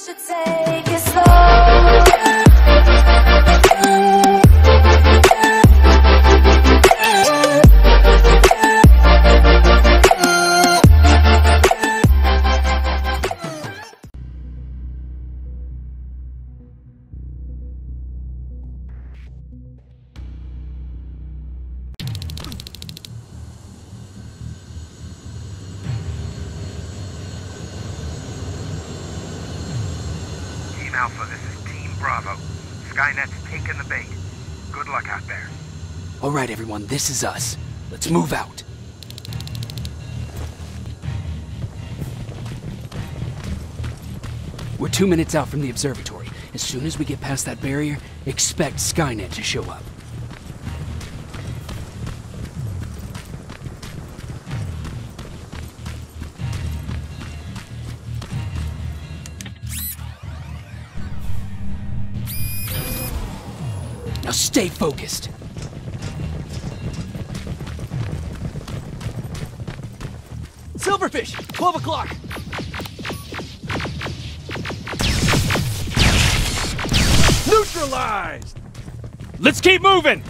should take it slow. Alpha, this is Team Bravo. Skynet's taken the bait. Good luck out there. All right, everyone, this is us. Let's move out. We're 2 minutes out from the observatory. As soon as we get past that barrier, expect Skynet to show up. Now stay focused. Silverfish! 12 o'clock! Neutralized! Let's keep moving!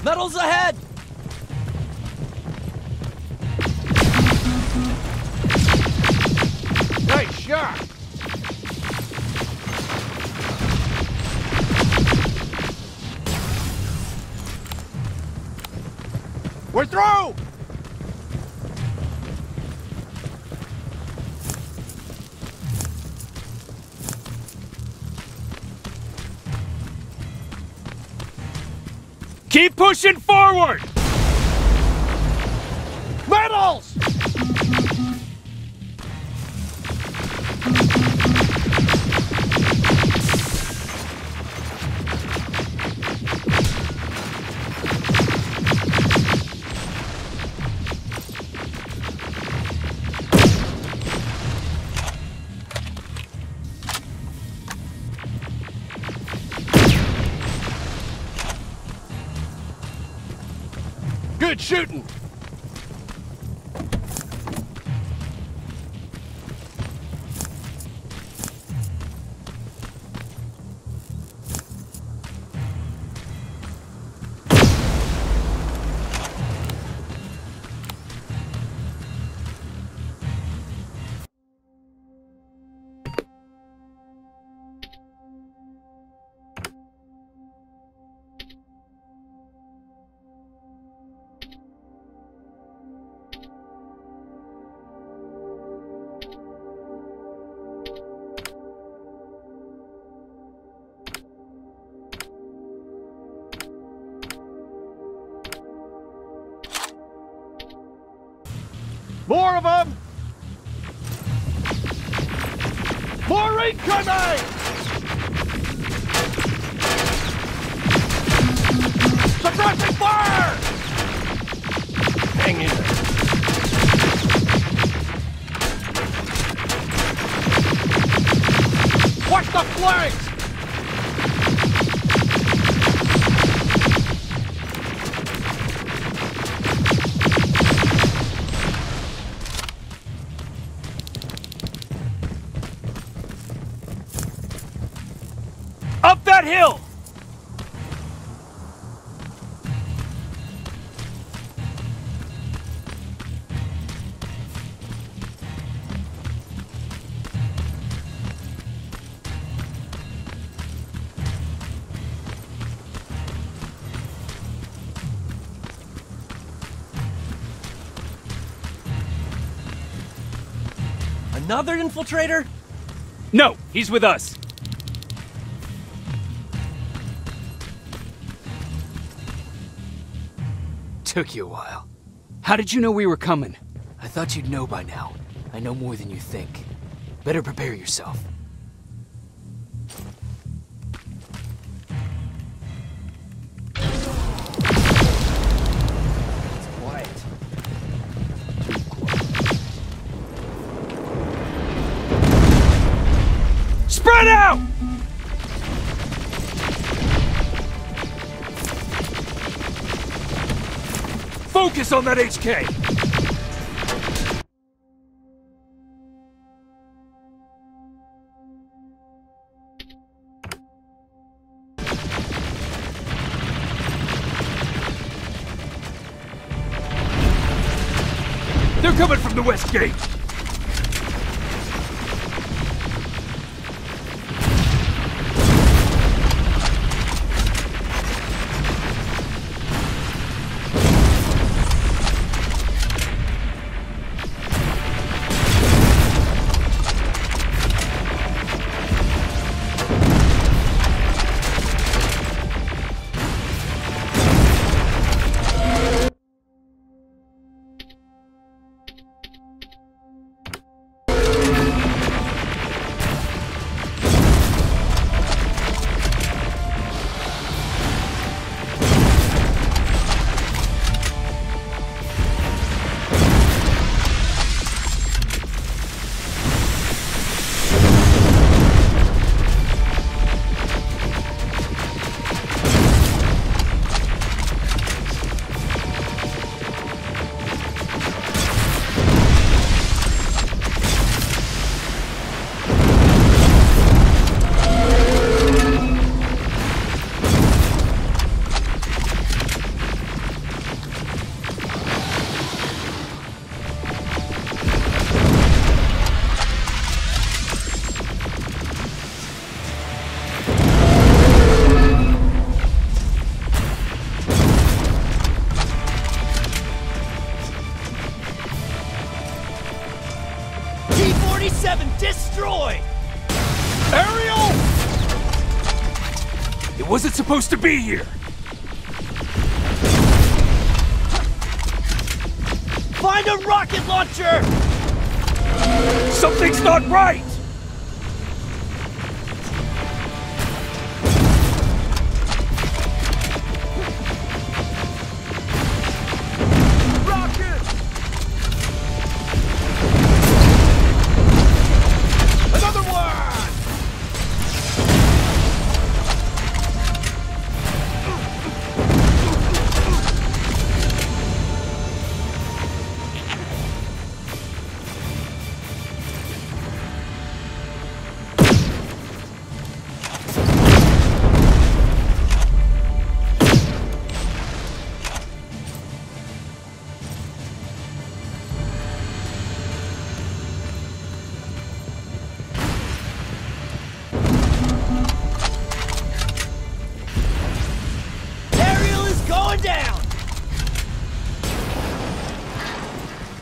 Metals ahead! Nice shot! We're through! Keep pushing forward! Metals! Good shooting! More of them! More incoming! Suppressing fire! Hang in there. Watch the flanks! Up that hill! Another infiltrator? No, he's with us. Took you a while. How did you know we were coming? I thought you'd know by now. I know more than you think. Better prepare yourself. It's quiet. Too quiet. Spread out! Focus on that HK! They're coming from the west gate! Destroy! Aerial! It wasn't supposed to be here! Find a rocket launcher! Something's not right!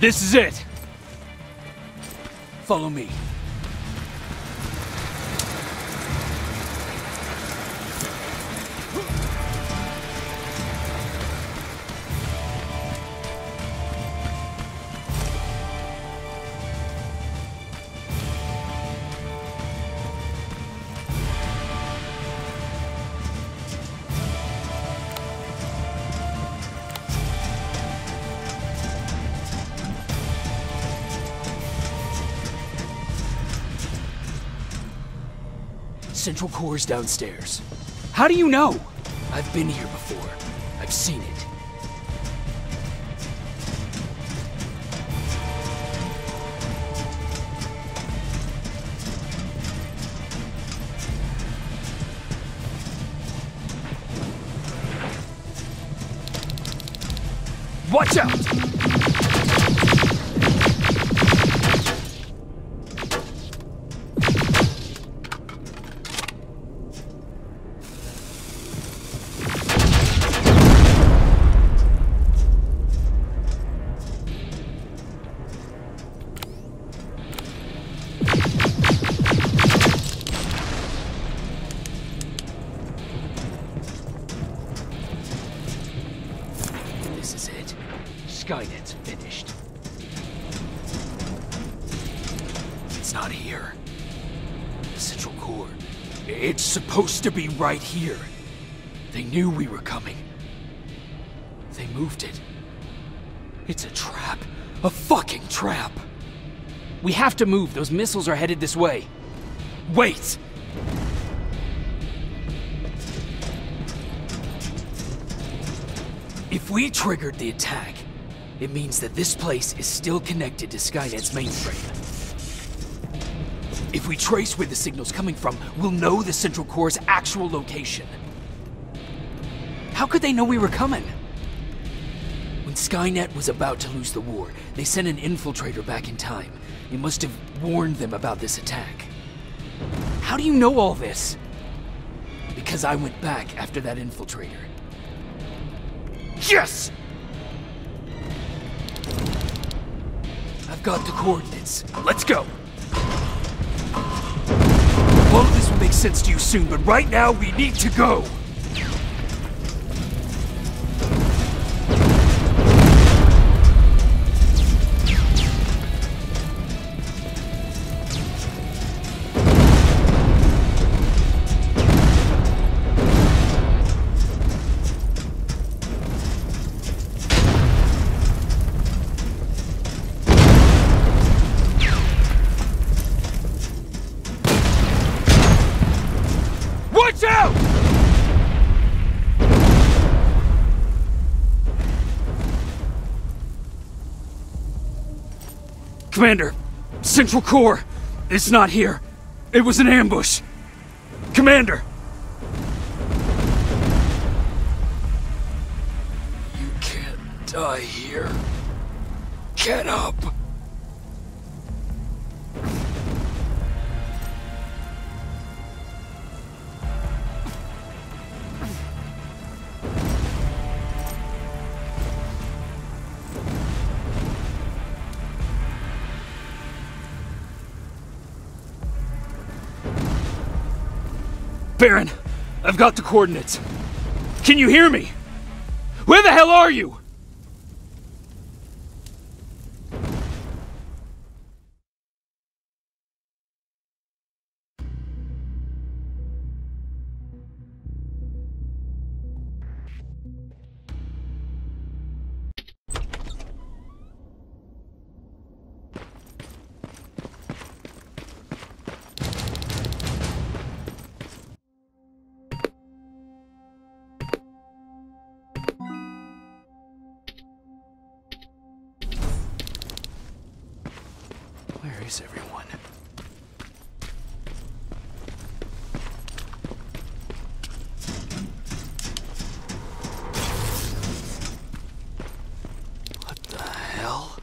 This is it! Follow me. Central Core's downstairs. How do you know? I've been here before. I've seen it. Watch out! Skynet's finished. It's not here. The Central Core. It's supposed to be right here. They knew we were coming. They moved it. It's a trap. A fucking trap. We have to move. Those missiles are headed this way. Wait! If we triggered the attack, it means that this place is still connected to Skynet's mainframe. If we trace where the signal's coming from, we'll know the Central Core's actual location. How could they know we were coming? When Skynet was about to lose the war, they sent an infiltrator back in time. It must have warned them about this attack. How do you know all this? Because I went back after that infiltrator. Yes! I've got the coordinates. Let's go! All of this will make sense to you soon, but right now we need to go! Commander, Central Core, it's not here. It was an ambush. Commander! You can't die here. Get up! Baron, I've got the coordinates. Can you hear me? Where the hell are you? Where is everyone? What the hell?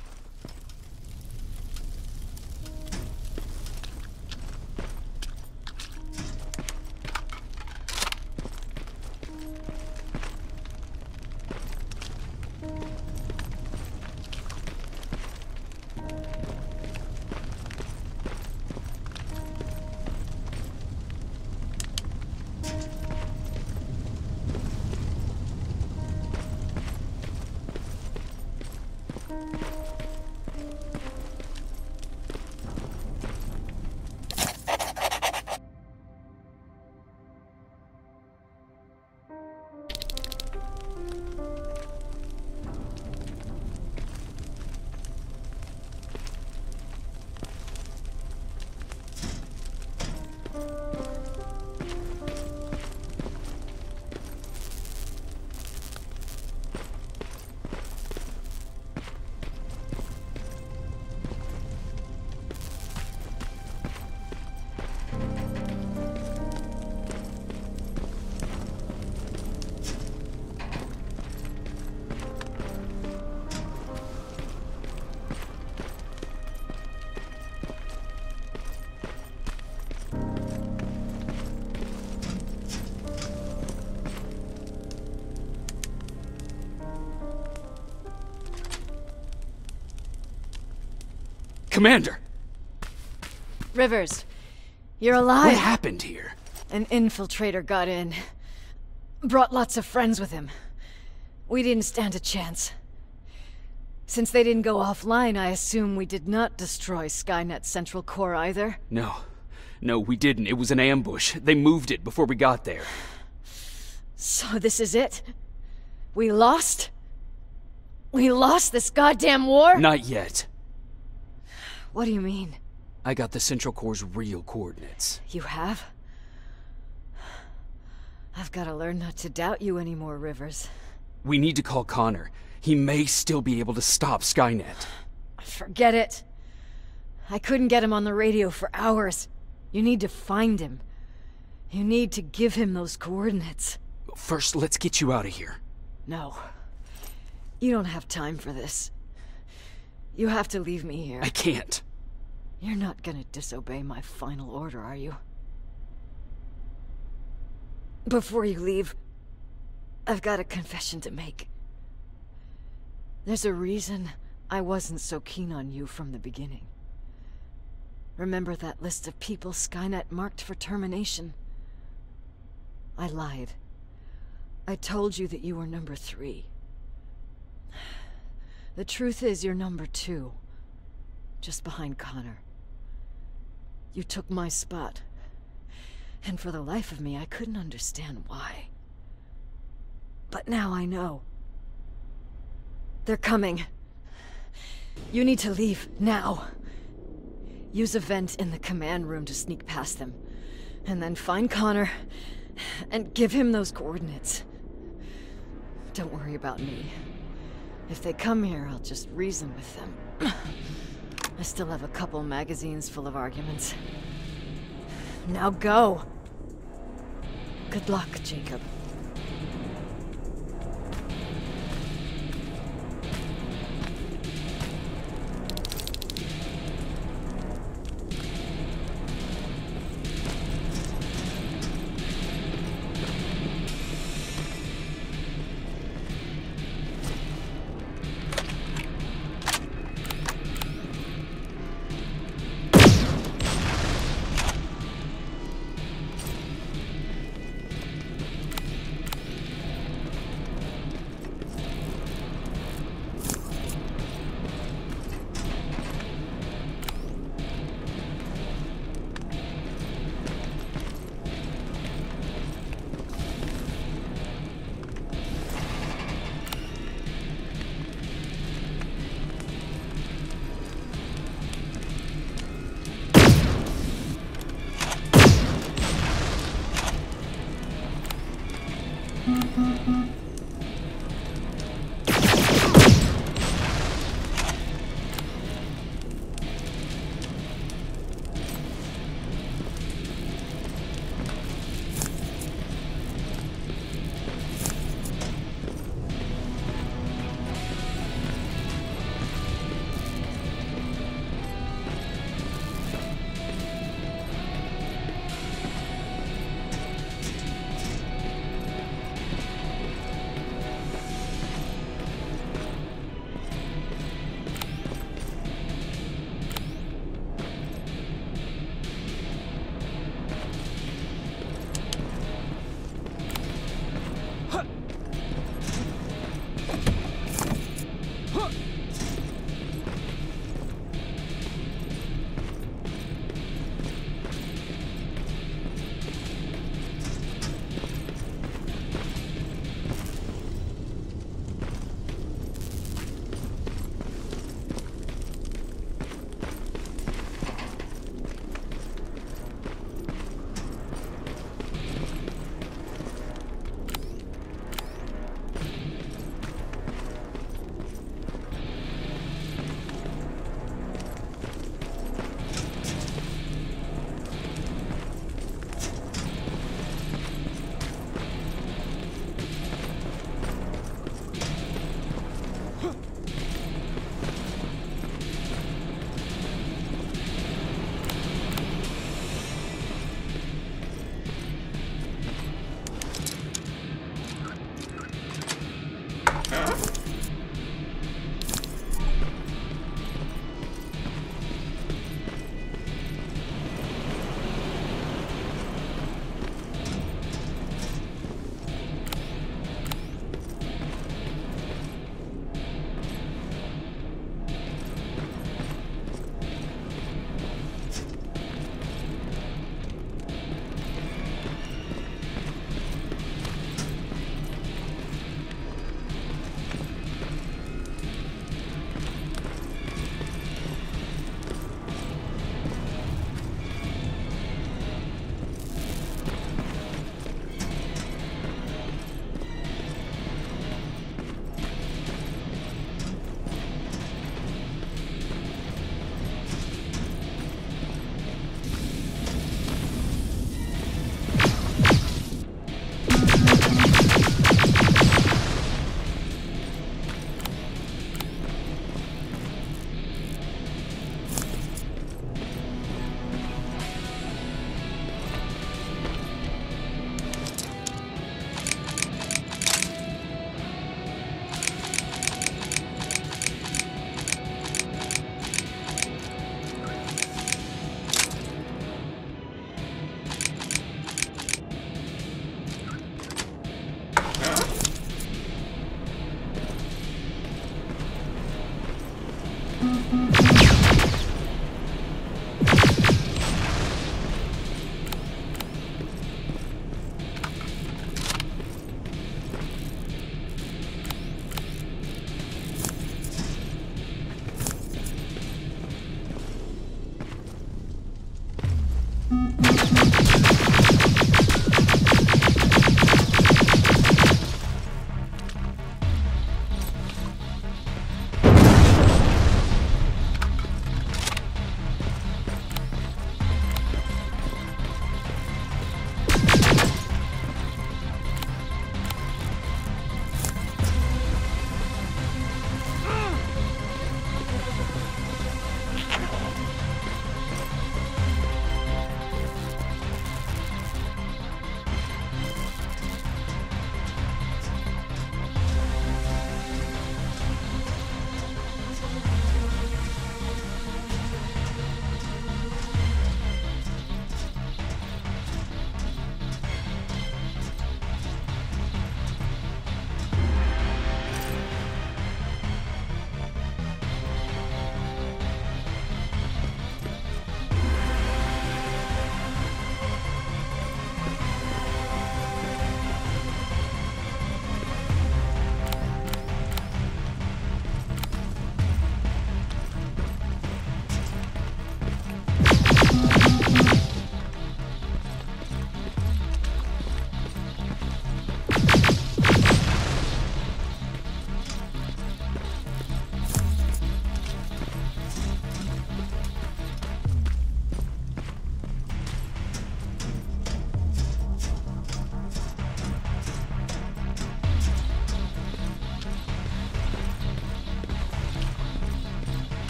Commander! Rivers, you're alive. What happened here? An infiltrator got in. Brought lots of friends with him. We didn't stand a chance. Since they didn't go offline, I assume we did not destroy Skynet's Central Core either? No, we didn't. It was an ambush. They moved it before we got there. So this is it? We lost? We lost this goddamn war? Not yet. What do you mean? I got the Central Core's real coordinates. You have? I've got to learn not to doubt you anymore, Rivers. We need to call Connor. He may still be able to stop Skynet. Forget it. I couldn't get him on the radio for hours. You need to find him. You need to give him those coordinates. First, let's get you out of here. No. You don't have time for this. You have to leave me here. I can't. You're not gonna disobey my final order, are you? Before you leave, I've got a confession to make. There's a reason I wasn't so keen on you from the beginning. Remember that list of people Skynet marked for termination? I lied. I told you that you were number 3. The truth is you're number 2. Just behind Connor. You took my spot. And for the life of me, I couldn't understand why. But now I know. They're coming. You need to leave, now. Use a vent in the command room to sneak past them. And then find Connor, and give him those coordinates. Don't worry about me. If they come here, I'll just reason with them. I still have a couple magazines full of arguments. Now go! Good luck, Jacob.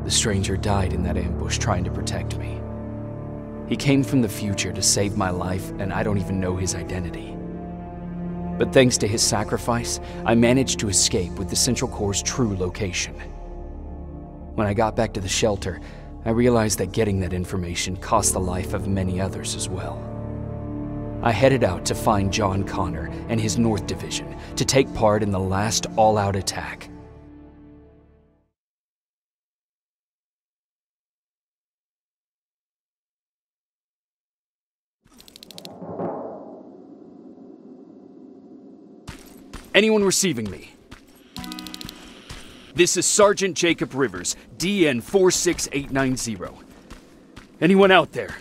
The stranger died in that ambush trying to protect me. He came from the future to save my life, and I don't even know his identity. But thanks to his sacrifice, I managed to escape with the Central Core's true location. When I got back to the shelter, I realized that getting that information cost the life of many others as well. I headed out to find John Connor and his North Division to take part in the last all-out attack. Anyone receiving me? This is Sergeant Jacob Rivers, DN 46890. Anyone out there?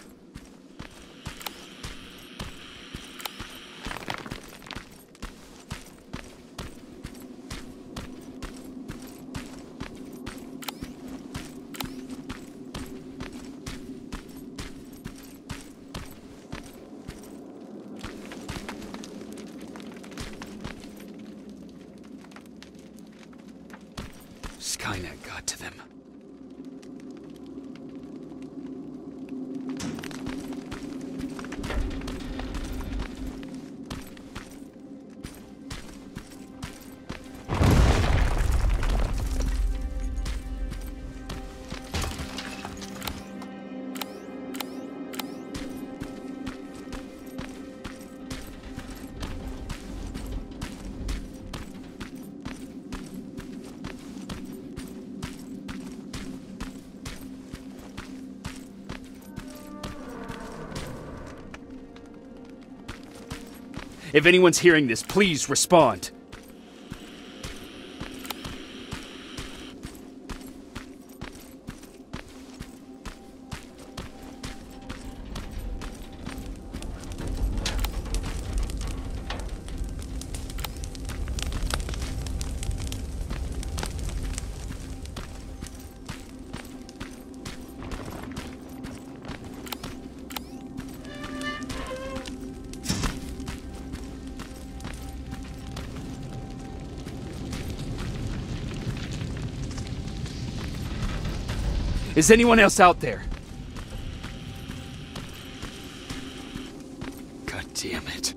Skynet got to them. If anyone's hearing this, please respond. Is anyone else out there? God Damn it.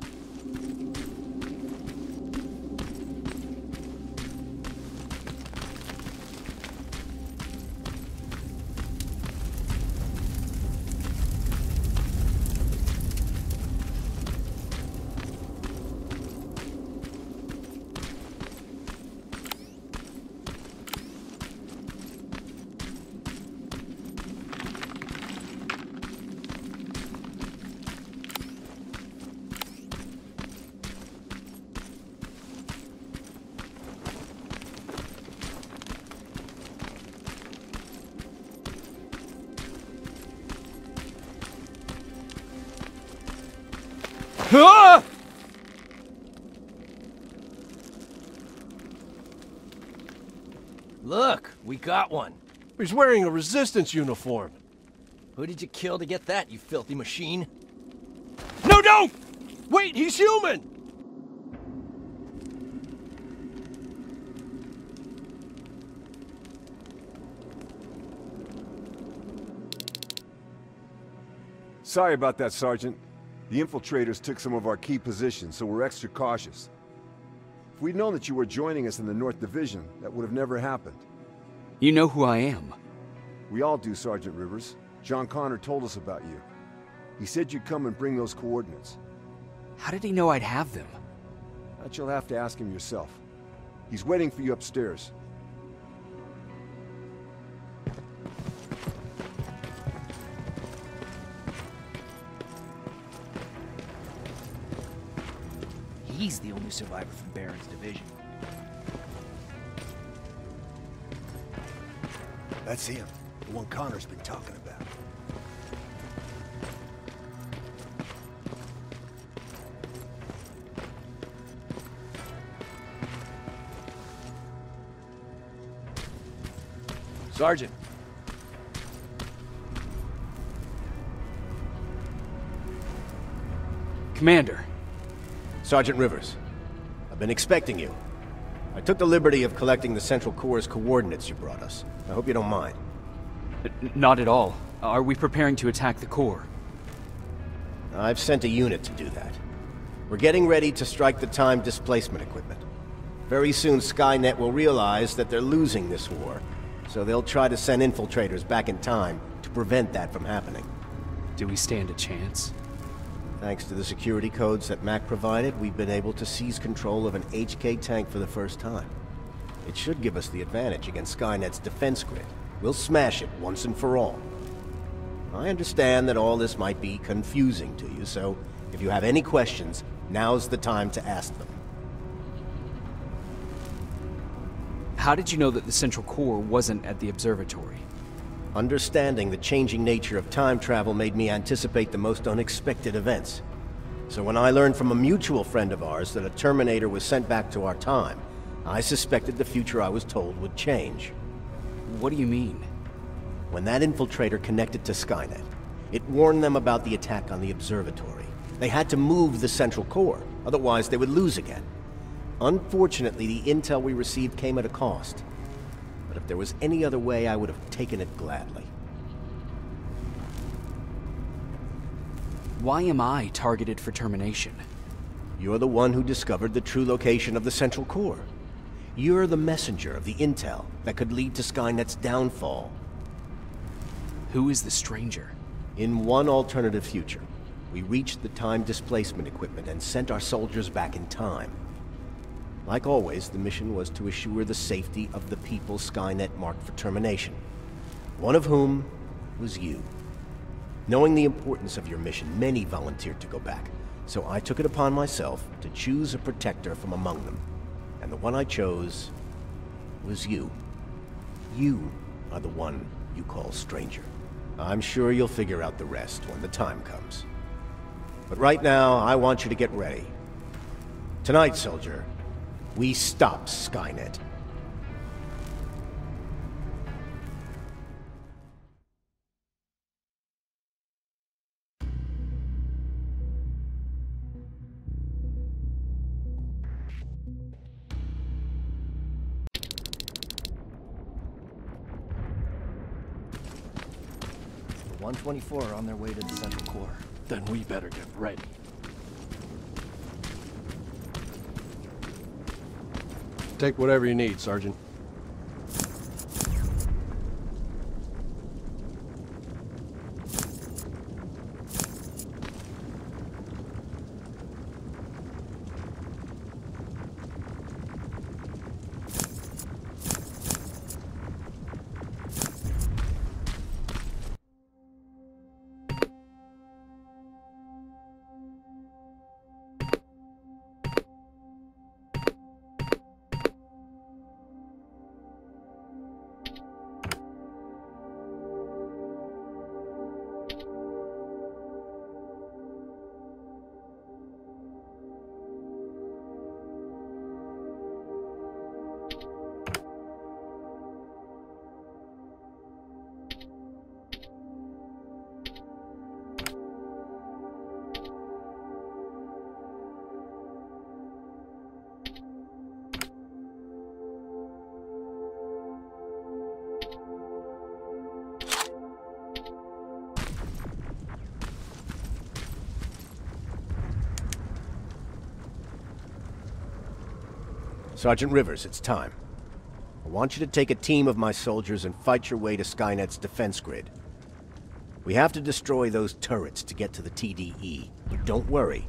Ah! Look, we got one. He's wearing a resistance uniform. Who did you kill to get that, you filthy machine? No, don't! Wait, he's human! Sorry about that, Sergeant. The infiltrators took some of our key positions, so we're extra cautious. If we'd known that you were joining us in the North Division, that would have never happened. You know who I am. We all do, Sergeant Rivers. John Connor told us about you. He said you'd come and bring those coordinates. How did he know I'd have them? That you'll have to ask him yourself. He's waiting for you upstairs. He's the only survivor from Baron's division. That's him. The one Connor's been talking about. Sergeant. Commander. Sergeant Rivers, I've been expecting you. I took the liberty of collecting the Central Corps' coordinates you brought us. I hope you don't mind. Not at all. Are we preparing to attack the Corps? I've sent a unit to do that. We're getting ready to strike the time displacement equipment. Very soon Skynet will realize that they're losing this war, so they'll try to send infiltrators back in time to prevent that from happening. Do we stand a chance? Thanks to the security codes that Mac provided, we've been able to seize control of an HK tank for the first time. It should give us the advantage against Skynet's defense grid. We'll smash it once and for all. I understand that all this might be confusing to you, so if you have any questions, now's the time to ask them. How did you know that the Central Corps wasn't at the observatory? Understanding the changing nature of time travel made me anticipate the most unexpected events. So when I learned from a mutual friend of ours that a Terminator was sent back to our time, I suspected the future I was told would change. What do you mean? When that infiltrator connected to Skynet, it warned them about the attack on the observatory. They had to move the Central Corps, otherwise they would lose again. Unfortunately, the intel we received came at a cost. But if there was any other way, I would have taken it gladly. Why am I targeted for termination? You're the one who discovered the true location of the Central Corps. You're the messenger of the intel that could lead to Skynet's downfall. Who is the stranger? In one alternative future, we reached the time displacement equipment and sent our soldiers back in time. Like always, the mission was to assure the safety of the people Skynet marked for termination. One of whom was you. Knowing the importance of your mission, many volunteered to go back, so I took it upon myself to choose a protector from among them. And the one I chose was you. You are the one you call stranger. I'm sure you'll figure out the rest when the time comes. But right now, I want you to get ready. Tonight, soldier, we stop Skynet. The 124 are on their way to the Central Corps. Then we better get ready. Take whatever you need, Sergeant. Sergeant Rivers, it's time. I want you to take a team of my soldiers and fight your way to Skynet's defense grid. We have to destroy those turrets to get to the TDE, but don't worry.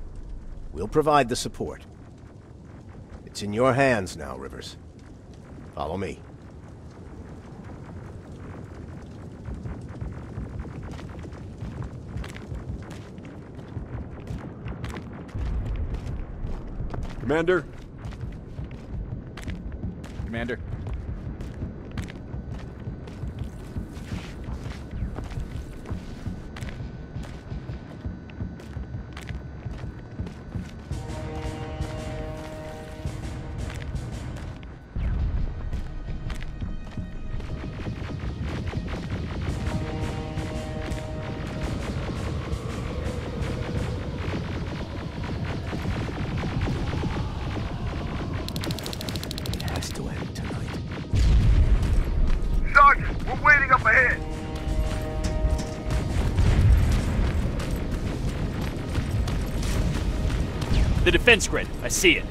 We'll provide the support. It's in your hands now, Rivers. Follow me. Commander? Commander. The defense grid. I see it.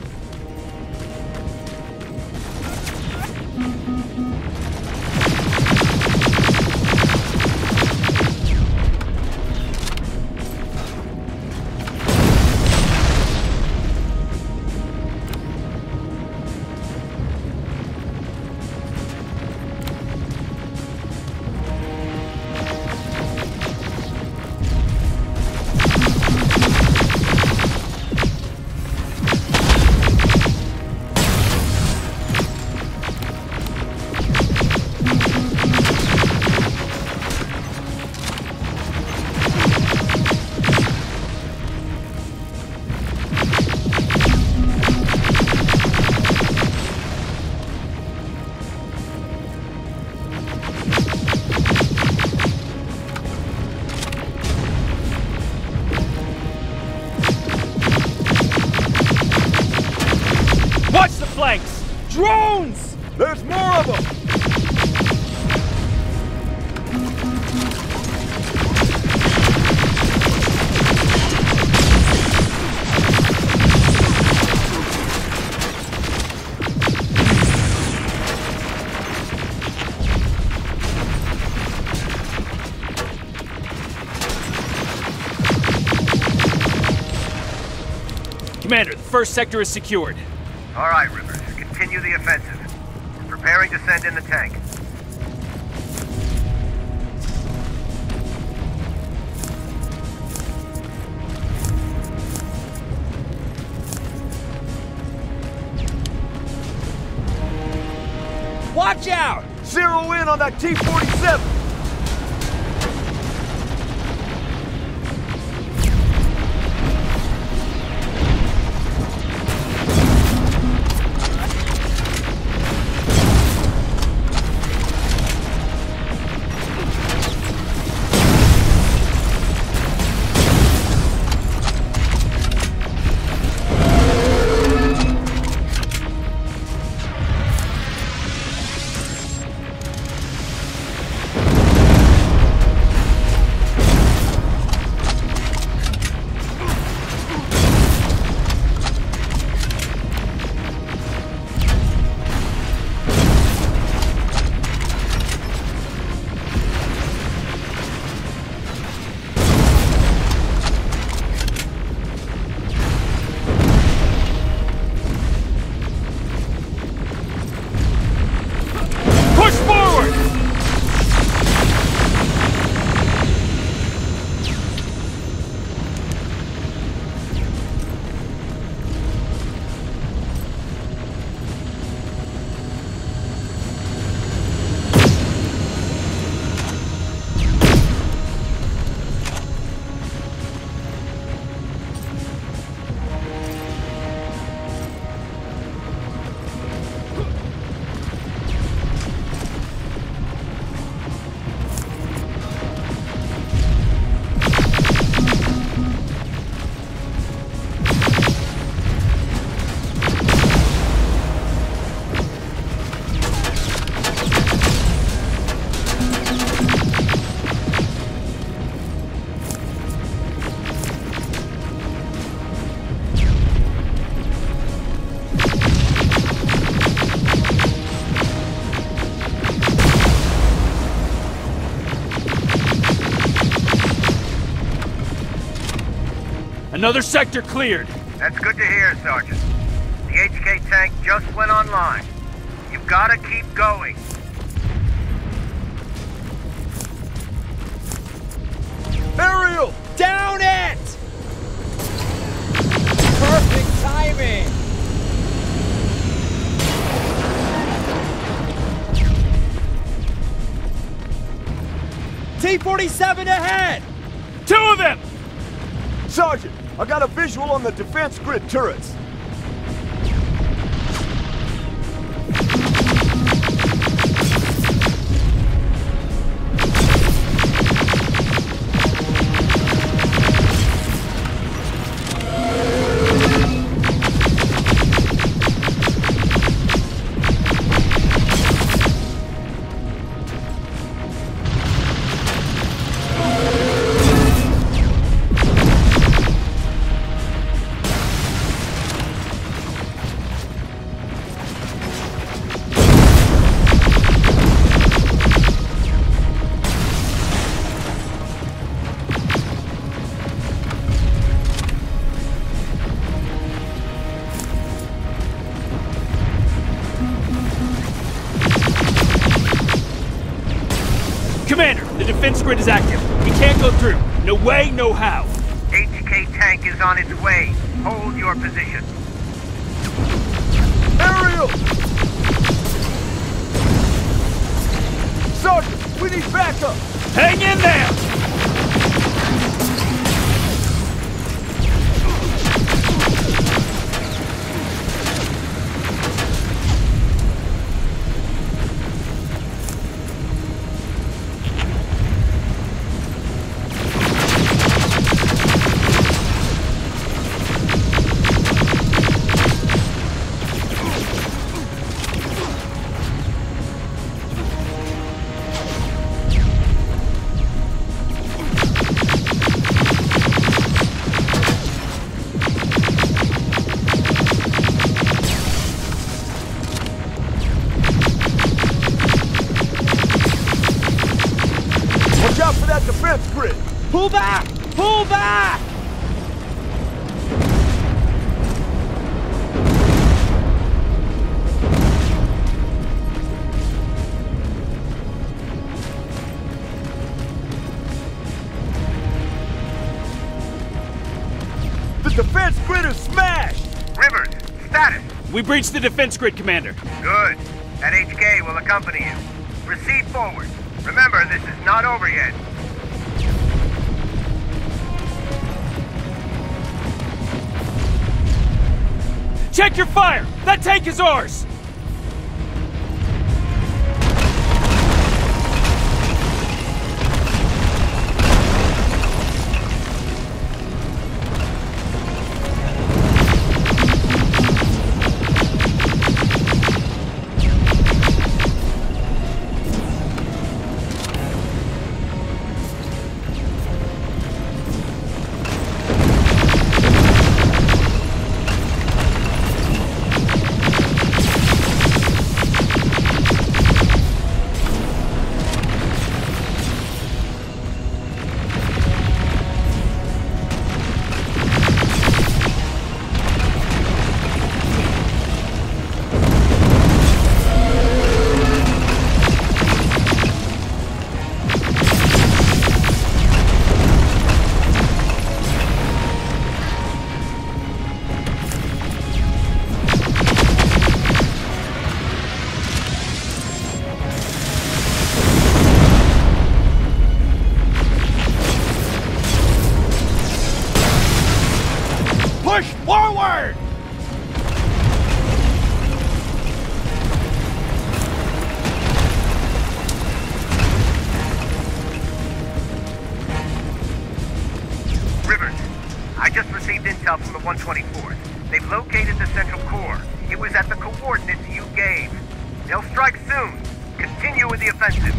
Drones! There's more of them! Commander, the first sector is secured. All right, Rivers. Continue the offensive. We're preparing to send in the tank. Watch out! Zero in on that T-47! Another sector cleared. That's good to hear, Sergeant. The HK tank just went online. You've gotta keep going. Aerial! Down it! Perfect timing! T-47 ahead! 2 of them! Sergeant, I got a visual on the defense grid turrets. Commander, the defense grid is active. We can't go through. No way, no how. HK tank is on its way. Hold your position. Aerial! Sergeant, we need backup! Hang in there! Watch out for that defense grid! Pull back! Pull back! The defense grid is smashed! Rivers, status. We breached the defense grid, Commander. Good. That HK will accompany you. Proceed forward. Remember, this is not over yet. Check your fire! That tank is ours! Push forward! Rivers, I just received intel from the 124th. They've located the central core. It was at the coordinates you gave. They'll strike soon. Continue with the offensive.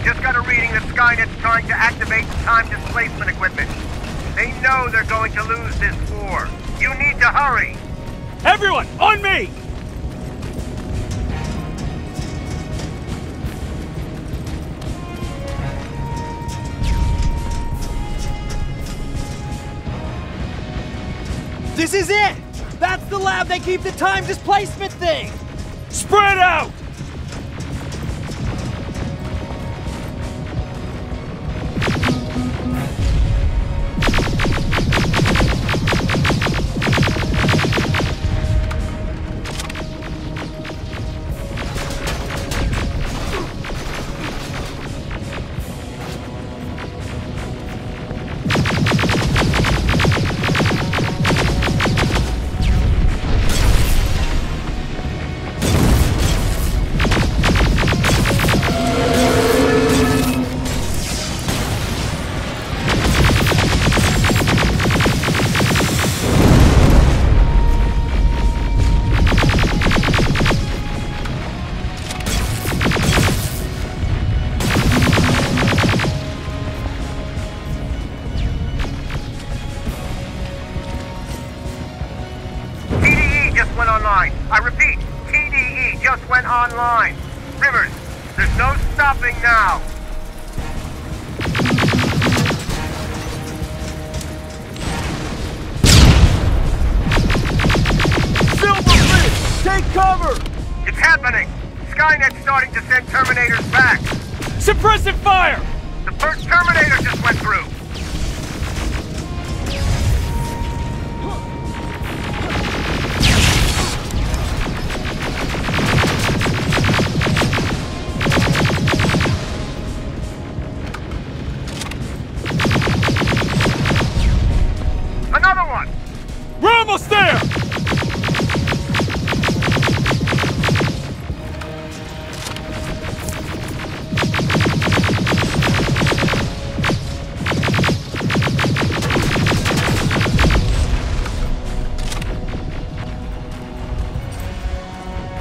Just got a reading that Skynet's trying to activate time displacement equipment. They know they're going to lose this war. You need to hurry! Everyone, on me! This is it! That's the lab they keep the time displacement thing! Spread out! I repeat, TDE just went online. Rivers, there's no stopping now. Silverfish, take cover! It's happening. Skynet's starting to send Terminators back. Suppressive fire! The first Terminator just went through. Another one! We're almost there!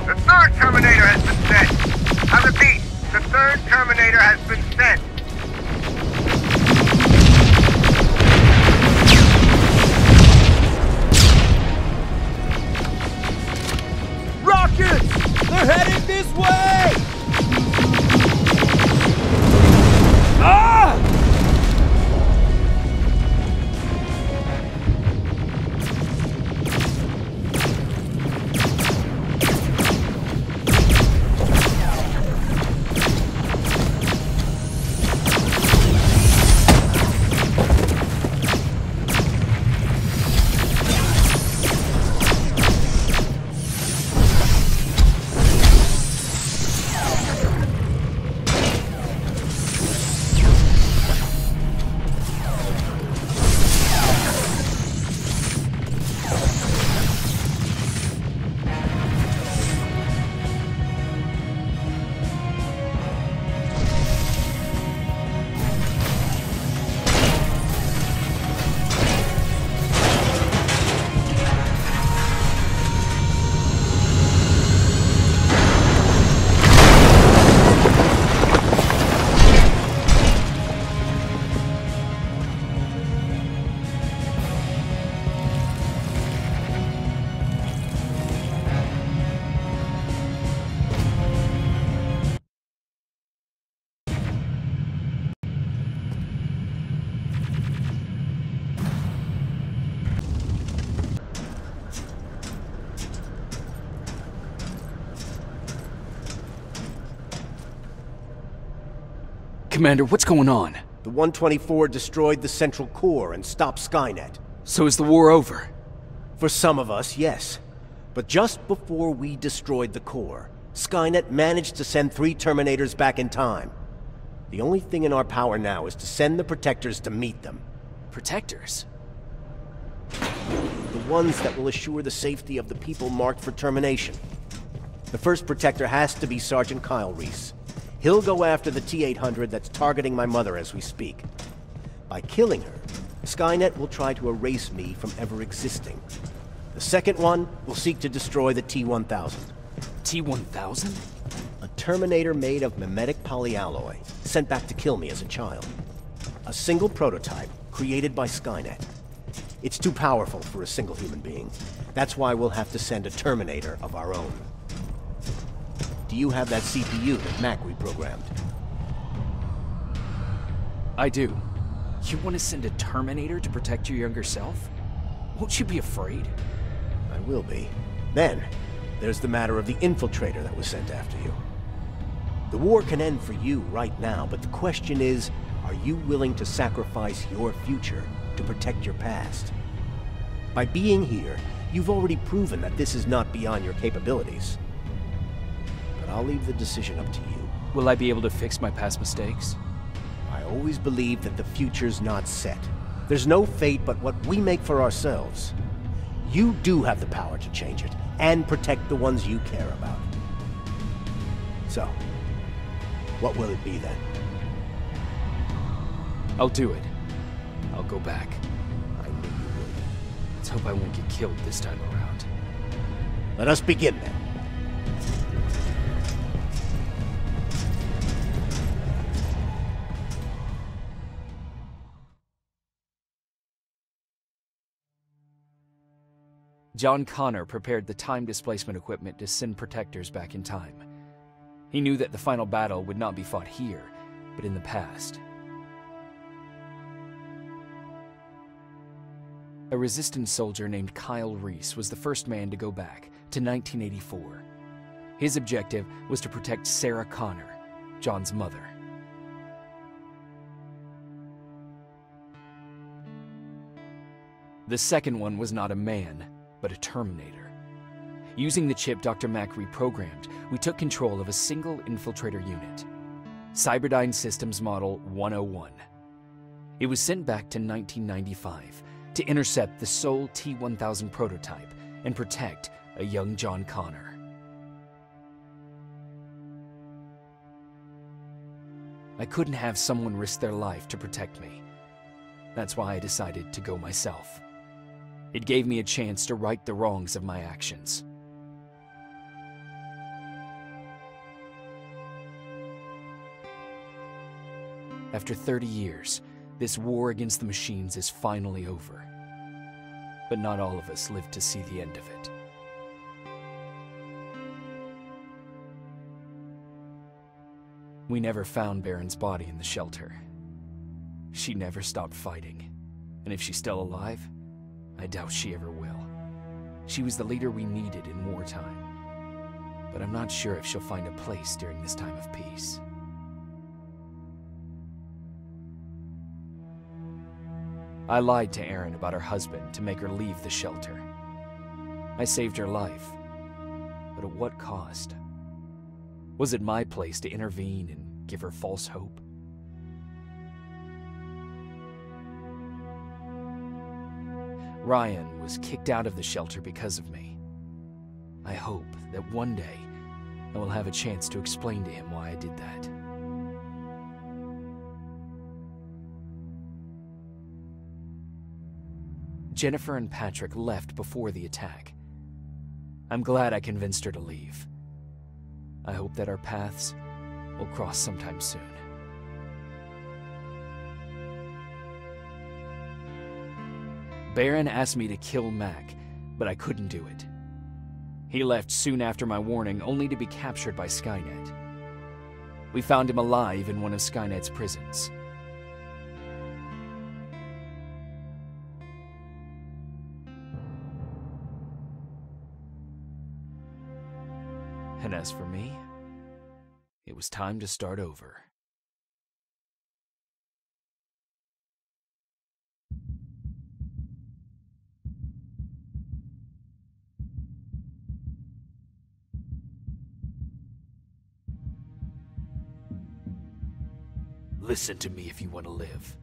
The third Terminator has been sent. I repeat, the third Terminator has been sent. Rockets! They're heading this way! Ah! Commander, what's going on? The 124 destroyed the central core and stopped Skynet. So is the war over? For some of us, yes. But just before we destroyed the core, Skynet managed to send 3 Terminators back in time. The only thing in our power now is to send the Protectors to meet them. Protectors? The ones that will assure the safety of the people marked for termination. The first Protector has to be Sergeant Kyle Reese. He'll go after the T-800 that's targeting my mother as we speak. By killing her, Skynet will try to erase me from ever existing. The second one will seek to destroy the T-1000. T-1000? A Terminator made of mimetic polyalloy, sent back to kill me as a child. A single prototype, created by Skynet. It's too powerful for a single human being. That's why we'll have to send a Terminator of our own. Do you have that CPU that Mac reprogrammed? I do. You want to send a Terminator to protect your younger self? Won't you be afraid? I will be. Then, there's the matter of the infiltrator that was sent after you. The war can end for you right now, but the question is, are you willing to sacrifice your future to protect your past? By being here, you've already proven that this is not beyond your capabilities. But I'll leave the decision up to you. Will I be able to fix my past mistakes? I always believe that the future's not set. There's no fate but what we make for ourselves. You do have the power to change it, and protect the ones you care about. So, what will it be then? I'll do it. I'll go back. I knew you would. Let's hope I won't get killed this time around. Let us begin then. John Connor prepared the time displacement equipment to send protectors back in time. He knew that the final battle would not be fought here, but in the past. A resistance soldier named Kyle Reese was the first man to go back to 1984. His objective was to protect Sarah Connor, John's mother. The second one was not a man, but a Terminator. Using the chip Dr. Mack reprogrammed, we took control of a single infiltrator unit, Cyberdyne Systems Model 101. It was sent back to 1995 to intercept the sole T-1000 prototype and protect a young John Connor. I couldn't have someone risk their life to protect me. That's why I decided to go myself. It gave me a chance to right the wrongs of my actions. After 30 years, this war against the machines is finally over. But not all of us lived to see the end of it. We never found Baron's body in the shelter. She never stopped fighting, and if she's still alive, I doubt she ever will. She was the leader we needed in wartime, but I'm not sure if she'll find a place during this time of peace. I lied to Erin about her husband to make her leave the shelter. I saved her life, but at what cost? Was it my place to intervene and give her false hope? Ryan was kicked out of the shelter because of me. I hope that one day I will have a chance to explain to him why I did that. Jennifer and Patrick left before the attack. I'm glad I convinced her to leave. I hope that our paths will cross sometime soon. Baron asked me to kill Mac, but I couldn't do it. He left soon after my warning, only to be captured by Skynet. We found him alive in one of Skynet's prisons. And as for me, it was time to start over. Listen to me if you want to live.